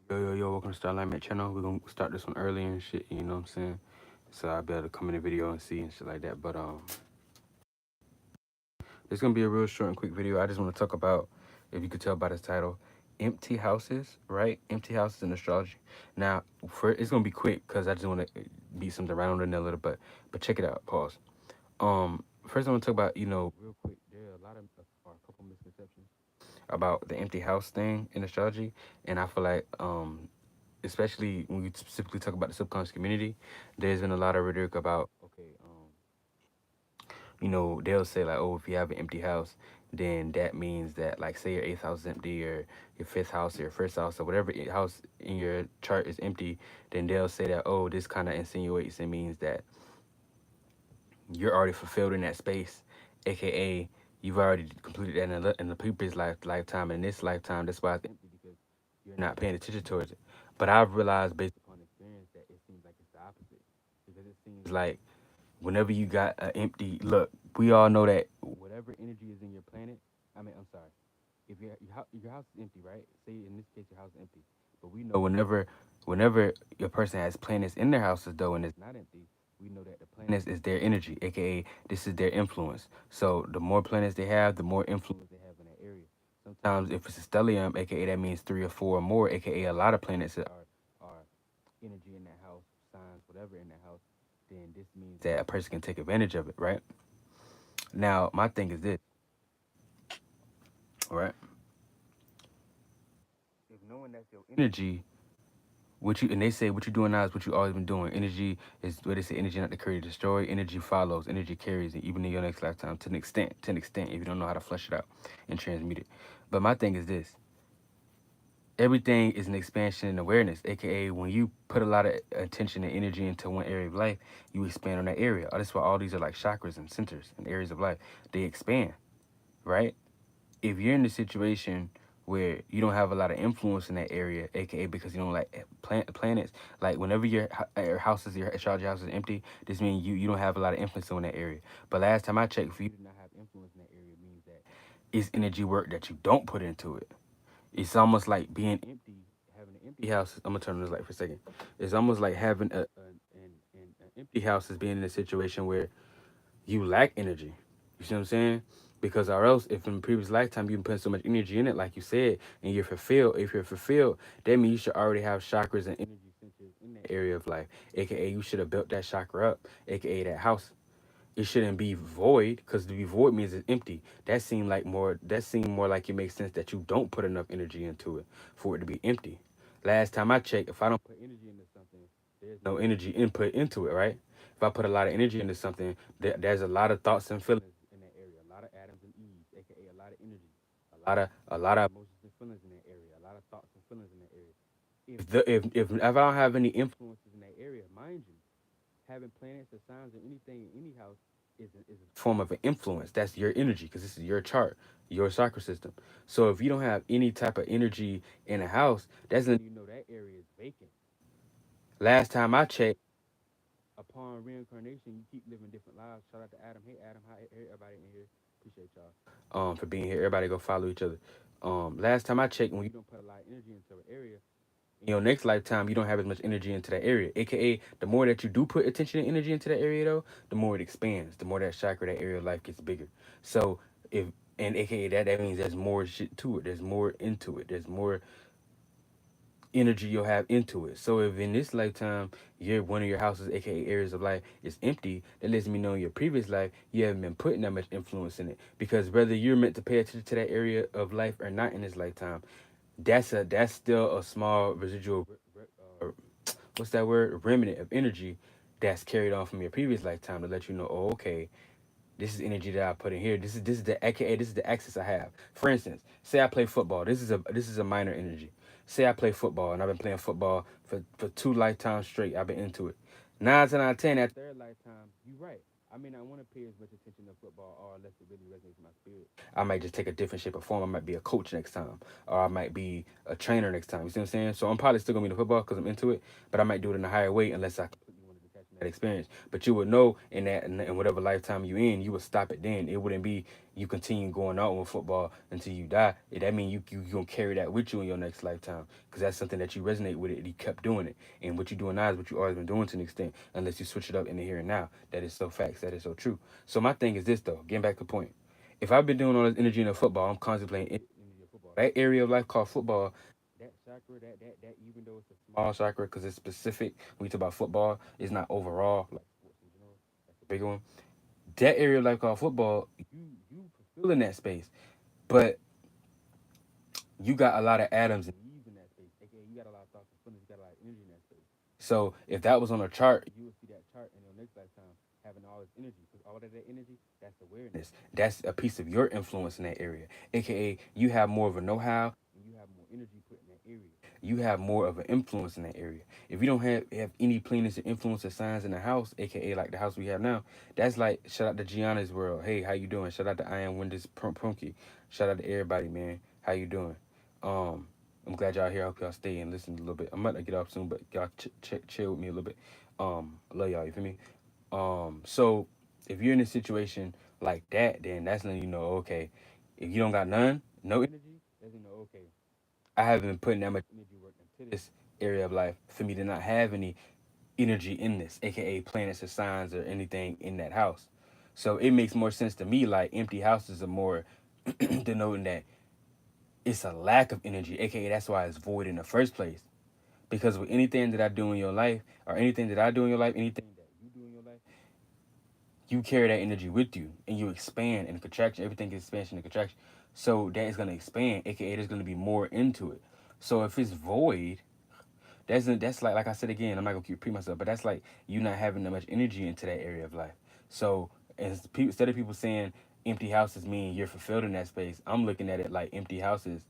Yo, welcome to Star Alignment channel. We're gonna start this one early and shit, you know what I'm saying? So I'll be able to come in the video and see and shit like that. But it's gonna be a real short and quick video. I just wanna talk about, if you could tell by this title, empty houses, right? Empty houses in astrology. Now, for it's gonna be quick because I just wanna beat something right on the nail a little bit. But check it out, pause. First I wanna talk about, real quick, there are a lot of or a couple misconceptions about the empty house thing in astrology. And I feel like especially when we specifically talk about the subconscious community, there's been a lot of rhetoric about, okay, they'll say like, oh, if you have an empty house, then that means that, like, say your eighth house is empty, or your fifth house or your first house or whatever house in your chart is empty, then they'll say that, oh, this kind of insinuates and means that you're already fulfilled in that space, aka you've already completed that in the previous lifetime, and in this lifetime, that's why it's empty, because you're not paying attention towards it. But I've realized based upon experience that it seems like it's the opposite, because it seems like whenever you got an empty look, we all know that whatever energy is in your planet, I'm sorry, if your house is empty, right? Say in this case your house is empty, but we know whenever your person has planets in their houses though, and it's not empty, we know that the planets is their energy, aka this is their influence. So the more planets they have, the more influence they have in that area. Sometimes if it's a stellium, aka that means three or four or more, aka a lot of planets are energy in that house, signs, whatever in that house, then this means that a person can take advantage of it, right? Now, my thing is this, all right? If knowing that's your energy, what you and they say what you're doing now is what you always been doing. Energy is what they say. Energy not to create or destroy. Energy follows. Energy carries, and even in your next lifetime, to an extent. To an extent, if you don't know how to flush it out and transmute it. But my thing is this: everything is an expansion in awareness. AKA, when you put a lot of attention and energy into one area of life, you expand on that area. That's why all these are like chakras and centers and areas of life. They expand, right? If you're in a situation where you don't have a lot of influence in that area, aka because you don't like planets, like whenever your house is your astrology house is empty, this means you don't have a lot of influence in that area. But last time I checked, for you to not have influence in that area means that it's energy work that you don't put into it. It's almost like being empty, having an empty house. I'm gonna turn on this light for a second. It's almost like having an empty house is being in a situation where you lack energy. You see what I'm saying? Because or else, if in the previous lifetime you put so much energy in it, like you said, and you're fulfilled, if you're fulfilled, that means you should already have chakras and energy centers in that area of life. AKA, you should have built that chakra up. AKA, that house. It shouldn't be void, because to be void means it's empty. That seemed like more. That seemed more like it makes sense that you don't put enough energy into it for it to be empty. Last time I checked, if I don't put energy into something, there's no energy input into it, right? If I put a lot of energy into something, there's a lot of thoughts and feelings in that area. A lot of atoms and E's, aka a lot of energy, a lot of emotions and feelings in that area. A lot of thoughts and feelings in that area. If I don't have any influences in that area, mind you, having planets or signs or anything in any house is a form of an influence. That's your energy, because this is your chart, your chakra system. So if you don't have any type of energy in a house, that's when you know that area is vacant. Last time I checked, upon reincarnation, you keep living different lives. Shout out to Adam. Hey Adam, hi everybody in here. Appreciate y'all for being here. Everybody go follow each other. Last time I checked, when you don't put a lot of energy into an area, in your next lifetime, you don't have as much energy into that area. AKA, the more that you do put attention and energy into that area, though, the more it expands. The more that chakra, that area of life gets bigger. So if and AKA that means there's more shit to it. There's more into it. There's more energy you'll have into it. So if in this lifetime one of your houses, aka areas of life, is empty, that lets me know in your previous life you haven't been putting that much influence in it. Because whether you're meant to pay attention to that area of life or not in this lifetime, that's still a small residual uh, what's that word, remnant of energy that's carried on from your previous lifetime, to let you know, oh, okay, this is energy that I put in here. This is the AKA, this is the access I have. For instance, say I play football. This is a minor energy. Say I play football, and I've been playing football for two lifetimes straight. I've been into it. 9 out of 10, that third lifetime, you're right. I may not want to pay as much attention to football, or unless it really resonates with my spirit. I might just take a different shape or form. I might be a coach next time, or I might be a trainer next time. You see what I'm saying? So I'm probably still gonna be in the football because I'm into it, but I might do it in a higher way unless I completely want to detach that experience. But you would know in that in whatever lifetime you in, you would stop it then. It wouldn't be you continue going out with football until you die. That means you gonna carry that with you in your next lifetime because that's something that you resonate with it. And you kept doing it, and what you're doing now is what you always been doing to an extent, unless you switch it up in the here and now. That is so facts. That is so true. So my thing is this though. Getting back to the point. If I've been doing all this energy in the football, I'm contemplating energy of football. That area of life called football, that chakra, that even though it's a small chakra because it's specific when you talk about football, it's not overall like sports in general. That's the bigger one. That area of life called football, you fulfill in that space, but you got a lot of atoms and leaves in that space. AKA, you got a lot of thoughts and feelings, you got a lot of energy in that space. So if that was on a chart, you would see that chart in your next lifetime having all this energy. Because all of that energy, that's awareness. That's a piece of your influence in that area. AKA, you have more of a know-how and you have more energy put in that area. You have more of an influence in that area. If you don't have any planets or influence or signs in the house, aka like the house we have now, that's like shout out to Gianna's world. Hey, how you doing? Shout out to I am Wendy's Prunky. Shout out to everybody, man. How you doing? Um, I'm glad y'all here. I hope y'all stay and listen a little bit. I'm about to get off soon, but y'all chill with me a little bit. I love y'all. You feel me? So if you're in a situation like that, then that's letting you know, okay, if you don't got none, no energy, that's you know, okay, I haven't been putting that much energy work into this area of life for me to not have any energy in this, aka planets or signs or anything in that house. So it makes more sense to me like empty houses are more denoting that it's a lack of energy, aka that's why it's void in the first place. Because with anything that I do in your life, or anything that I do in your life, anything that you do in your life, you carry that energy with you and you expand and contraction. Everything is expansion and contraction. So that is gonna expand, aka there's gonna be more into it. So if it's void, that's like I said again, I'm not gonna keep repeating myself, but that's like you not having that much energy into that area of life. So instead of people saying empty houses mean you're fulfilled in that space, I'm looking at it like empty houses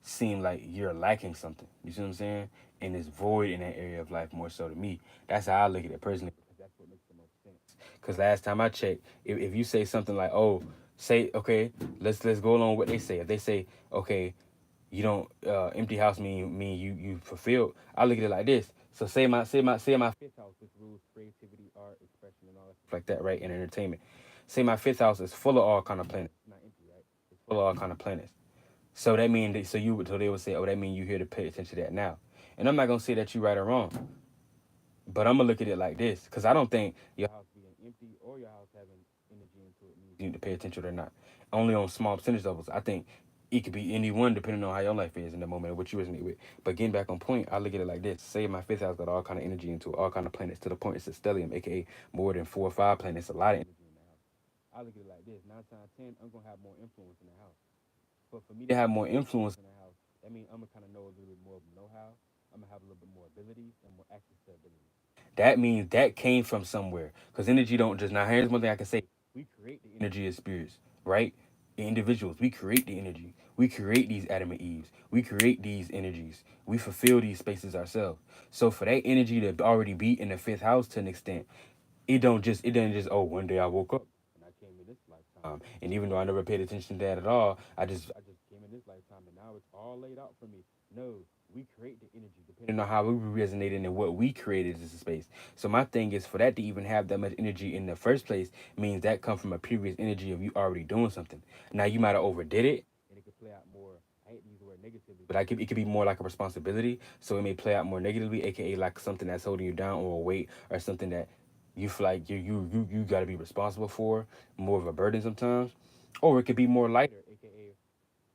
seem like you're lacking something. You see what I'm saying? And it's void in that area of life more so to me. That's how I look at it personally because that's what makes the most sense. Because last time I checked, if you say something like, "Oh, say okay, let's go along with what they say." If they say, "Okay, you don't empty house mean you fulfilled," I look at it like this. So say my fifth house, which rules creativity, art, expression, and all that stuff like that, right? And entertainment. Say my fifth house is full of all kind of planets. It's not empty, right? It's full of all kind of planets. So that mean that, so they would say, oh, that mean you here to pay attention to that now. And I'm not gonna say that you right or wrong, but I'm gonna look at it like this, because I don't think your house being empty or your house having energy into it means you need to pay attention to it or not. Only on small percentage levels. I think it could be any one depending on how your life is in the moment and what you resonate with. But getting back on point, I look at it like this. Say my fifth house got all kind of energy into it, all kind of planets to the point it's a stellium, aka more than 4 or 5 planets, a lot of energy in the house. I look at it like this. 9 times 10, I'm gonna have more influence in the house. But for me to have more influence in the house, that means I'm gonna kind of know a little bit more of know-how. I'm gonna have a little bit more abilities and more access to abilities. That means that came from somewhere. Because energy don't just now. Here's one thing I can say: we create the energy as spirits, right? The individuals, we create the energy. We create these Adam and Eves. We create these energies. We fulfill these spaces ourselves. So for that energy to already be in the fifth house to an extent, it doesn't just oh one day I woke up and I came in this lifetime. And even though I never paid attention to that at all, I just came in this lifetime and now it's all laid out for me. No, we create the energy depending on how we resonated and what we created as a space. So my thing is for that to even have that much energy in the first place means that come from a previous energy of you already doing something. Now you might have overdid it and it could play out more. I hate to use the word negatively, but it could be more like a responsibility. So it may play out more negatively, aka like something that's holding you down or a weight or something that you feel like you got to be responsible for, more of a burden sometimes, or it could be more lighter, aka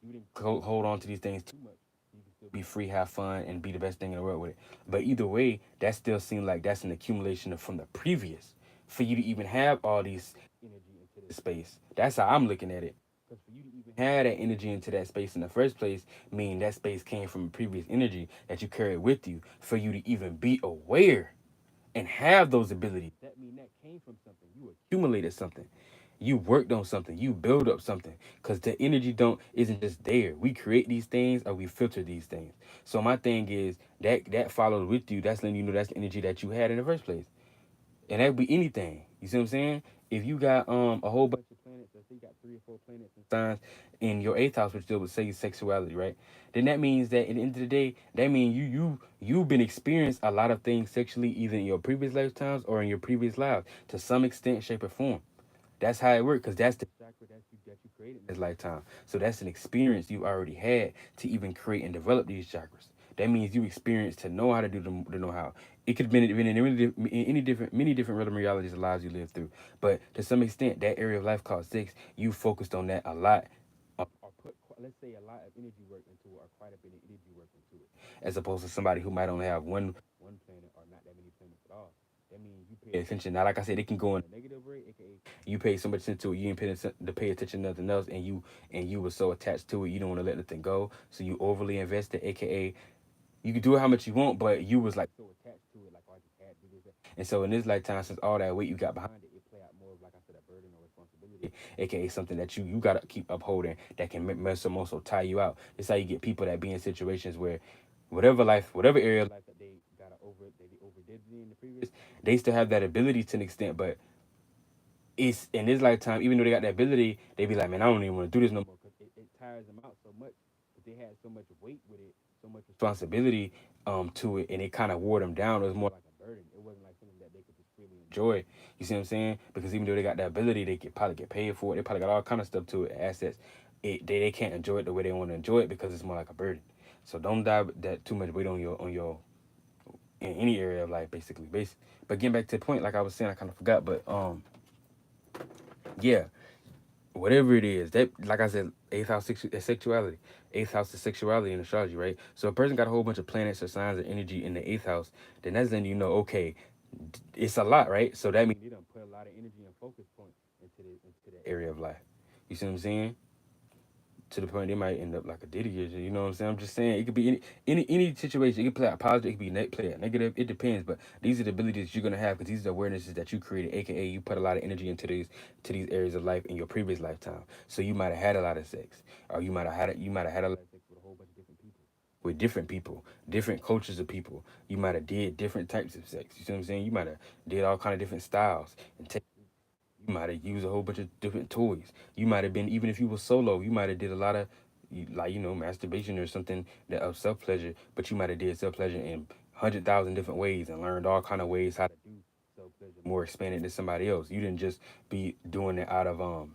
you didn't hold on to these things too much. You can still be free, have fun, and be the best thing in the world with it. But either way, that still seems like that's an accumulation from the previous for you to even have all these energy into this space. That's how I'm looking at it. Because for you to even have that energy into that space in the first place, mean that space came from a previous energy that you carried with you. For you to even be aware and have those abilities, that mean that came from something. You accumulated something. You worked on something. You build up something. Cause the energy don't isn't just there. We create these things or we filter these things. So my thing is that follows with you. That's letting you know that's the energy that you had in the first place. And that could be anything. You see what I'm saying? If you got a whole bunch of planets, let's say you got 3 or 4 planets and signs in your eighth house, which deal with say sexuality, right? Then that means that at the end of the day, that means you've been experienced a lot of things sexually either in your previous lifetimes or in your previous lives to some extent, shape, or form. That's how it works, because that's the chakra that you created in this lifetime. So that's an experience you already had to even create and develop these chakras. That means you experienced to know how to do the know how. It could have been in any different, many different realm realities of lives you lived through. But to some extent, that area of life called six, you focused on that a lot, or put, let's say, a lot of energy work into it, or quite a bit of energy work into it, as opposed to somebody who might only have one planet or not that many planets at all. That means you pay attention. Now, like I said, it can go in a negative way, aka you pay so much attention to it, you ain't paying to pay attention to nothing else, and you were so attached to it, you don't want to let nothing go, so you overly invested, aka you can do it how much you want, but you was like so attached to it, like, oh, I just had to do this. And so in this lifetime, since all that weight you got behind it, it play out more of, like I said, a burden or responsibility, aka something that you gotta keep upholding that can mess them also tie you out. It's how you get people that be in situations where whatever area of life that they overdid it in the previous, they still have that ability to an extent, but it's in this lifetime, even though they got that ability, they be like, man, I don't even want to do this no more, because it tires them out so much. But they had so much weight with it, so much responsibility to it, and it kind of wore them down. It was more like a burden. It wasn't like something that they could just freely enjoy. You see what I'm saying? Because even though they got that ability, they could probably get paid for it. They probably got all kind of stuff to it, assets. They can't enjoy it the way they want to enjoy it because it's more like a burden. So don't dive that too much weight on your in any area of life, basically. But getting back to the point, like I was saying, I kind of forgot, but yeah, whatever it is, that, like I said, eighth house sexuality, eighth house is sexuality in astrology, right? So a person got a whole bunch of planets or signs of energy in the eighth house, then that's letting you know, okay, it's a lot, right? So that means you don't put a lot of energy and focus point into that area of life. You see what I'm saying? To the point they might end up like a Diddy or you know what I'm saying? I'm just saying it could be any situation. It could play out positive, it could be play out negative. It depends, but these are the abilities you're gonna have because these are the awarenesses that you created, aka you put a lot of energy into these areas of life in your previous lifetime. So you might have had a lot of sex, or you might have had a lot of sex with a whole bunch of different people, different cultures of people. You might have did different types of sex. You see what I'm saying? You might have did all kind of different styles and you might have used a whole bunch of different toys. You might have been, even if you were solo, you might have did a lot of like masturbation or something that of self pleasure. But you might have did self pleasure in 100,000 different ways and learned all kind of ways how to do self pleasure more expanded than somebody else. You didn't just be doing it out of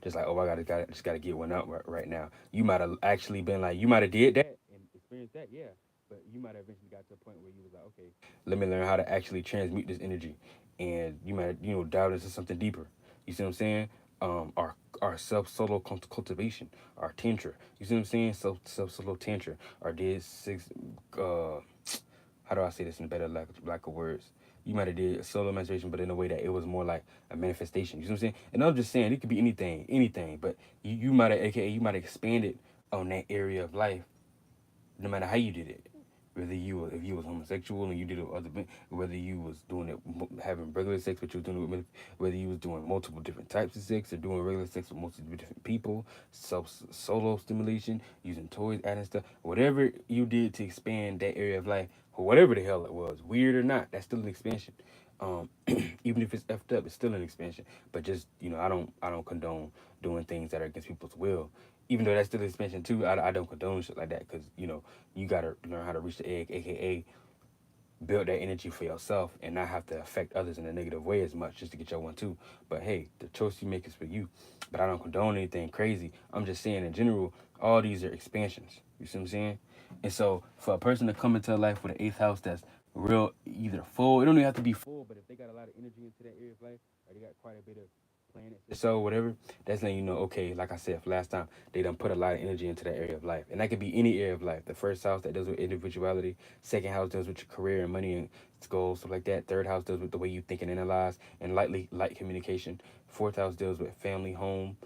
just like, oh, just gotta get one out right now. You might have actually been like, you might have did that and experienced that, yeah. But you might have eventually got to a point where you was like, okay, let me learn how to actually transmute this energy, and you might dive into something deeper. You see what I'm saying? Our self solo cultivation, our tantra. You see what I'm saying? Self solo tantra. Or did six. How do I say this in better lack of words? You might have did solo masturbation, but in a way that it was more like a manifestation. You see what I'm saying? And I'm just saying it could be anything. But you might have, aka you might have expanded on that area of life no matter how you did it. Whether if you was homosexual and you did it with whether you was doing it having regular sex, but you was doing it with, whether you was doing multiple different types of sex or doing regular sex with multiple different people, solo stimulation, using toys, adding stuff, whatever you did to expand that area of life, or whatever the hell it was, weird or not, that's still an expansion. Even if it's effed up, it's still an expansion. But just I don't condone doing things that are against people's will. Even though that's still an expansion too, I don't condone shit like that because you gotta learn how to reach the egg, aka build that energy for yourself and not have to affect others in a negative way as much just to get your one too. But hey, the choice you make is for you. But I don't condone anything crazy. I'm just saying in general, all these are expansions. You see what I'm saying? And so for a person to come into life with an eighth house that's real either full, it don't even have to be full, but if they got a lot of energy into that area of life, or they got quite a bit of planets or so, whatever, that's letting you know, okay, like I said for last time, they done put a lot of energy into that area of life. And that could be any area of life. The first house that deals with individuality, second house deals with your career and money and goals, stuff like that. Third house deals with the way you think and analyze and light communication. Fourth house deals with family, home,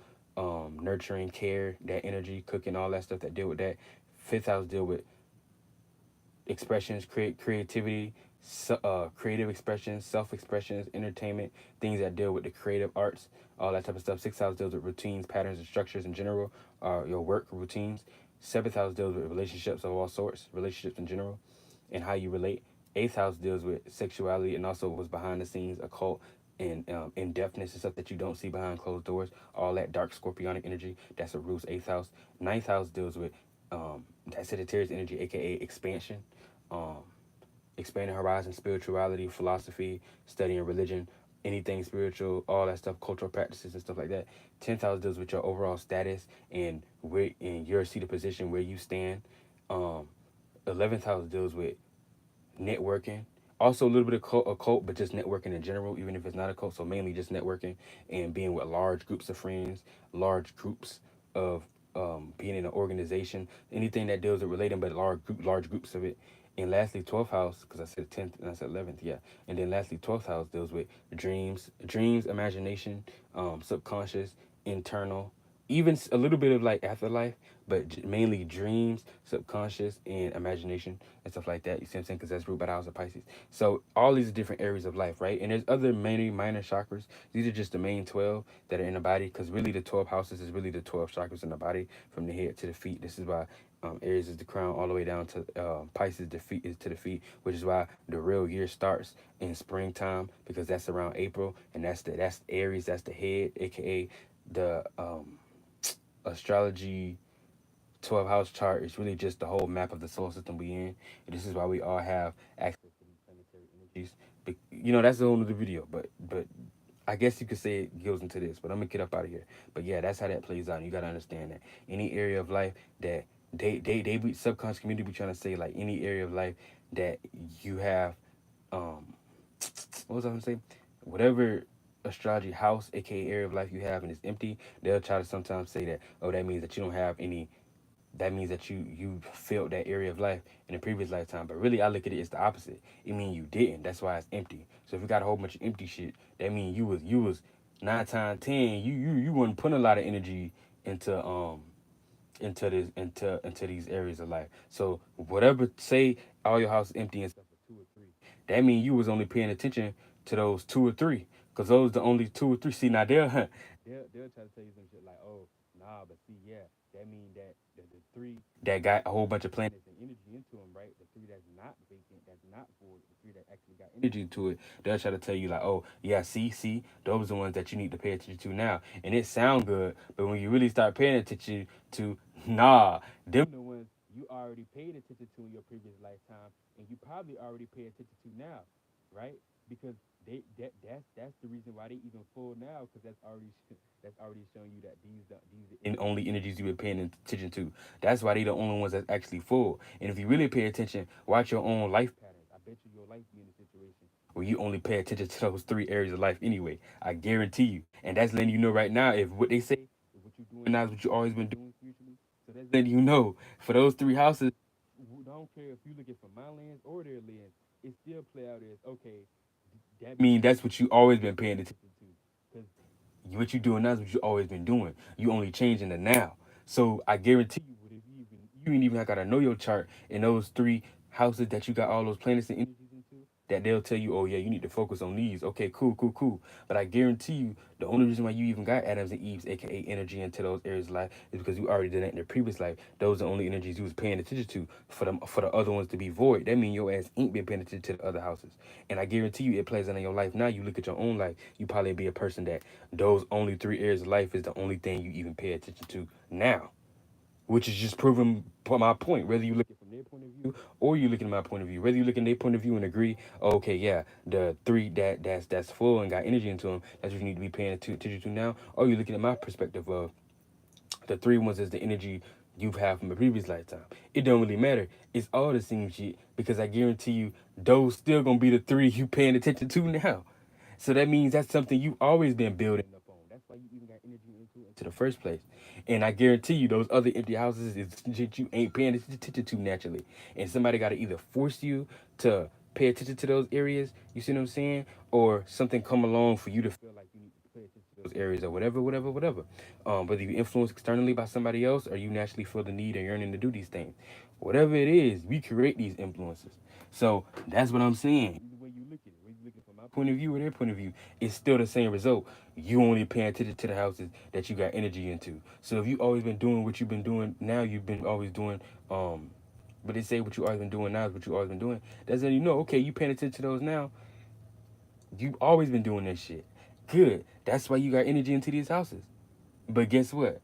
nurturing, care, that energy, cooking, all that stuff that deal with that. Fifth house deal with expressions, creativity, creative expressions, self expressions, entertainment, things that deal with the creative arts, all that type of stuff. Sixth house deals with routines, patterns, and structures in general, your work routines. Seventh house deals with relationships of all sorts, relationships in general, and how you relate. Eighth house deals with sexuality and also what's behind the scenes, occult, and in-depthness and stuff that you don't see behind closed doors. All that dark scorpionic energy. That's a rules eighth house. Ninth house deals with that Sagittarius energy, aka expansion. Um, Expanding horizon, spirituality, philosophy, studying religion, anything spiritual, all that stuff, cultural practices and stuff like that. 10th house deals with your overall status and where in your seated position where you stand. Um, 11th house deals with networking. Also a little bit of occult, but just networking in general, even if it's not a cult. So mainly just networking and being with large groups of friends, large groups of being in an organization, anything that deals with relating, but large groups of it. And lastly, 12th house, because I said 10th and I said 11th, yeah. And then lastly, 12th house deals with dreams, imagination, subconscious, internal, even a little bit of like afterlife, but mainly dreams, subconscious, and imagination and stuff like that. You see what I'm saying? Because that's ruled by the house of Pisces. So all these different areas of life, right? And there's other many minor chakras. These are just the main 12 that are in the body, because really the 12 houses is really the 12 chakras in the body from the head to the feet. This is why Aries is the crown all the way down to Pisces. The feet is to the feet, which is why the real year starts in springtime, because that's around April, and that's Aries. That's the head, aka the astrology 12 house chart is really just the whole map of the solar system we in. And this is why we all have access to these planetary energies. That's the whole other video, but I guess you could say it goes into this, but I'm gonna get up out of here. But yeah, that's how that plays out. And you gotta understand that any area of life that they be subconscious community be trying to say, like any area of life that you have um what was I gonna say? Whatever astrology house, aka area of life you have and it's empty, they'll try to sometimes say that, oh, that means that you don't have any, that means that you felt that area of life in a previous lifetime. But really, I look at it as the opposite. It means you didn't. That's why it's empty. So if you got a whole bunch of empty shit, that means you was 9 times 10. You wasn't putting a lot of energy into into these areas of life. So whatever, say all your house is empty and stuff for 2 or 3, that means you was only paying attention to those 2 or 3, because those the only 2 or 3. See, now they'll try to tell you some shit like, oh nah, but see, yeah, that means that the 3 that got a whole bunch of planets and energy into them, right? The 3 that's not vacant, that's not void, the 3 that actually got energy into it, they'll try to tell you like, oh yeah, see, those are the ones that you need to pay attention to now. And it sound good, but when you really start paying attention to, nah, them the ones you already paid attention to in your previous lifetime, and you probably already pay attention to now, right? Because that's the reason why they even full now, because that's already showing you that these in only energies you've been paying attention to. That's why they the only ones that's actually full. And if you really pay attention, watch your own life patterns. I bet you your life be in a situation where you only pay attention to those 3 areas of life anyway. I guarantee you. And that's letting you know right now, if what they say, if what you're doing now is what you always been doing spiritually. So that's letting you know, for those 3 houses, I don't care if you're looking for my lands or their lands, it still play out as okay. That means that's what you always been paying attention to. Because what you doing now is what you always been doing. You only changing the now. So I guarantee you, if you ain't even gotta know your chart in those 3 houses that you got all those planets and energies into, that they'll tell you, oh yeah, you need to focus on these. Okay, cool. But I guarantee you, the only reason why you even got Adams and Eve's, aka energy, into those areas of life is because you already did that in your previous life. Those are the only energies you was paying attention to. For the other ones to be void, that means your ass ain't been paying attention to the other houses. And I guarantee you, it plays out in your life now. You look at your own life, you probably be a person that those only 3 areas of life is the only thing you even pay attention to now, which is just proving my point. Whether you look at it from their point of view or you look at my point of view, whether you look at their point of view and agree, oh, okay, yeah, the 3 that's full and got energy into them, that's what you need to be paying attention to now, or you looking at my perspective of the 3 ones is the energy you've had from a previous lifetime. It don't really matter. It's all the same shit, because I guarantee you those still gonna be the 3 you paying attention to now. So that means that's something you always been building up on. That's why you even got energy into the first place. And I guarantee you those other empty houses is shit you ain't paying attention to naturally. And somebody gotta either force you to pay attention to those areas, you see what I'm saying? Or something come along for you to feel like you need to pay attention to those areas or whatever. Whether you influence externally by somebody else or you naturally feel the need or yearning to do these things. Whatever it is, we create these influences. So that's what I'm saying. Either way you look at it, whether you looking from my point of view or their point of view, it's still the same result. You only paying attention to the houses that you got energy into. So if you always been doing what you've been doing, now you've been always doing but they say what you always been doing now is what you always been doing. That's how you know, okay, you paying attention to those now. You've always been doing this shit. Good. That's why you got energy into these houses. But guess what?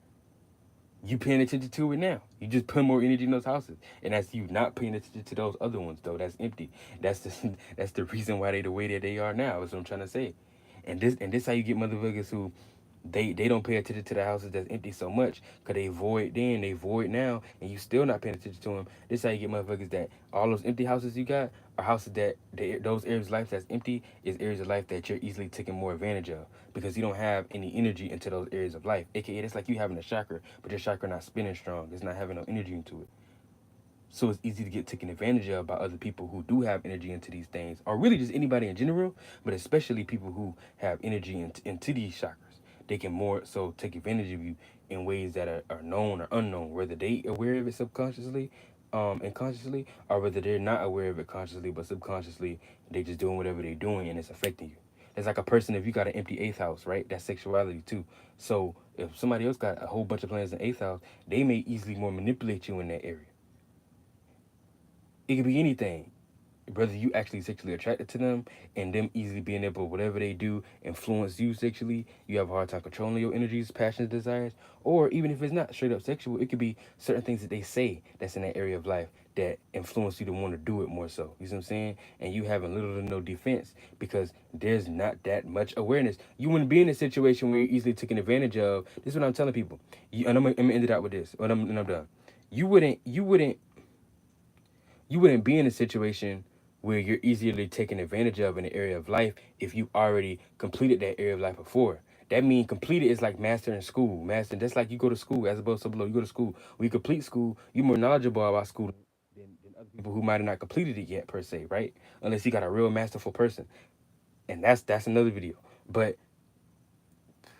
You paying attention to it now. You just put more energy in those houses, and that's you not paying attention to those other ones though. That's empty. That's the that's the reason why they the way that they are now. That's what I'm trying to say. And this how you get motherfuckers who they don't pay attention to the houses that's empty so much because they void then, they void now, and you still not paying attention to them. This how you get motherfuckers that all those empty houses you got are houses that those areas of life that's empty is areas of life that you're easily taking more advantage of because you don't have any energy into those areas of life. AKA, it's like you having a chakra, but your chakra not spinning strong. It's not having no energy into it. So it's easy to get taken advantage of by other people who do have energy into these things, or really just anybody in general, but especially people who have energy into these chakras. They can more so take advantage of you in ways that are known or unknown, whether they aware of it subconsciously, and consciously, or whether they're not aware of it consciously, but subconsciously they just doing whatever they're doing and it's affecting you. It's like a person if you got an empty eighth house, right? That's sexuality too. So if somebody else got a whole bunch of planets in eighth house, they may easily more manipulate you in that area. It could be anything. Whether you actually sexually attracted to them and them easily being able, whatever they do, influence you sexually, you have a hard time controlling your energies, passions, desires, or even if it's not straight up sexual, it could be certain things that they say that's in that area of life that influence you to want to do it more so. You see what I'm saying? And you having little to no defense because there's not that much awareness. You wouldn't be in a situation where you're easily taken advantage of. This is what I'm telling people. And I'm gonna end it out with this, and I'm done. You wouldn't be in a situation where you're easily taken advantage of in the area of life if you already completed that area of life before. That means completed is like master in school. Master, that's like you go to school as opposed to below. You go to school. When you complete school, you're more knowledgeable about school than other people who might have not completed it yet per se, right? Unless you got a real masterful person. And that's another video. But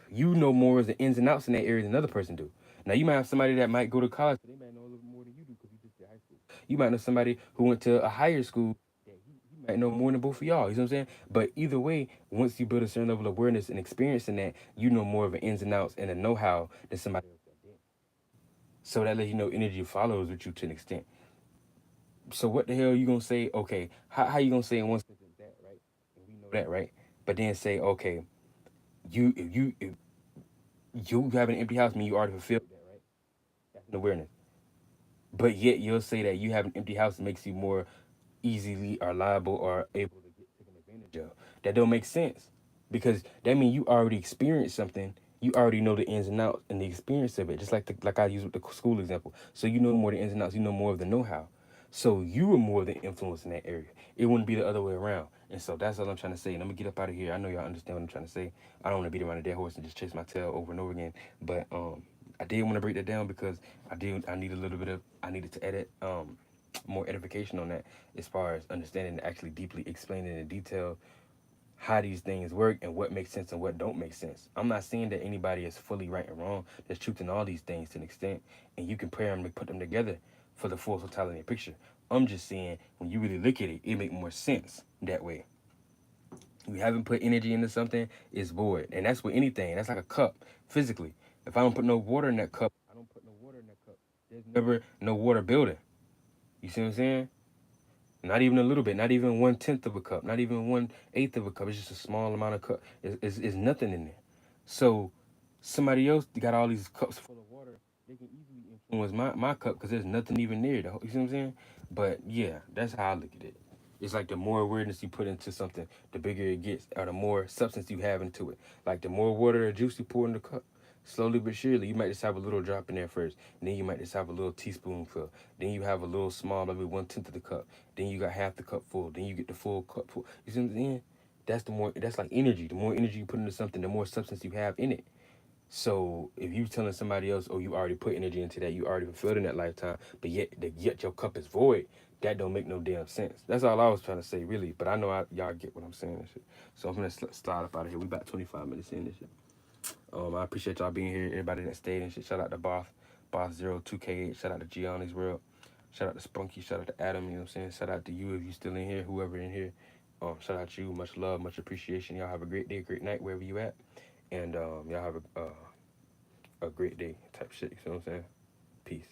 you know more of the ins and outs in that area than another person do. Now you might have somebody that might go to college, but they might know a little more than you do because you just did high school. You might know somebody who went to a higher school that he might know more than both of y'all. You know what I'm saying? But either way, once you build a certain level of awareness and experience in that, you know more of the ins and outs and the know-how than somebody else that did. So that lets you know energy follows with you to an extent. So what the hell you gonna say? Okay, how you gonna say in one sentence that right? And we know that right? But then say okay, if you have an empty house, mean you already fulfilled that, right? That's an awareness. But yet you'll say that you have an empty house makes you more easily or liable or able to get taken advantage of. That don't make sense because that means you already experienced something. You already know the ins and outs and the experience of it. Just like I use with the school example. So you know more of the ins and outs. You know more of the know-how. So you were more the influence in that area. It wouldn't be the other way around. And so that's all I'm trying to say. And I'm gonna get up out of here. I know y'all understand what I'm trying to say. I don't want to beat around a dead horse and just chase my tail over and over again. But I did want to break that down because I need a little bit of I needed to edit more edification on that as far as understanding and actually deeply explaining in detail how these things work and what makes sense and what don't make sense. I'm not saying that anybody is fully right and wrong. There's truth in all these things to an extent, and you can pair them and put them together for the full totality of the picture. I'm just saying when you really look at it, it make more sense that way. You haven't put energy into something, it's void, and that's with anything. That's like a cup physically. If I don't put no water in that cup, I don't put no water in that cup. There's never no water building. You see what I'm saying? Not even a little bit, not even 1/10 of a cup, not even 1/8 of a cup. It's just a small amount of cup. It's nothing in there. So somebody else got all these cups full of water. They can easily influence my cup because there's nothing even near it. You see what I'm saying? But yeah, that's how I look at it. It's like the more awareness you put into something, the bigger it gets, or the more substance you have into it. Like the more water or juice you pour in the cup, slowly but surely, you might just have a little drop in there first. And then you might just have a little teaspoonful. Then you have a little small, maybe 1/10 of the cup. Then you got half the cup full. Then you get the full cup full. You see what I'm saying? That's like energy. The more energy you put into something, the more substance you have in it. So if you telling somebody else, oh, you already put energy into that, you already fulfilled in that lifetime, but yet your cup is void, that don't make no damn sense. That's all I was trying to say, really. But I know y'all get what I'm saying and shit. So I'm gonna slide up out of here. We about 25 minutes in and shit. I appreciate y'all being here. Everybody that stayed and shit. Shout out to Boss02K8. Shout out to Gianni's World. Shout out to Spunky. Shout out to Adam. You know what I'm saying? Shout out to you if you still in here. Whoever in here. Shout out to you. Much love, much appreciation. Y'all have a great day, great night wherever you at, and y'all have a great day type shit. You know what I'm saying?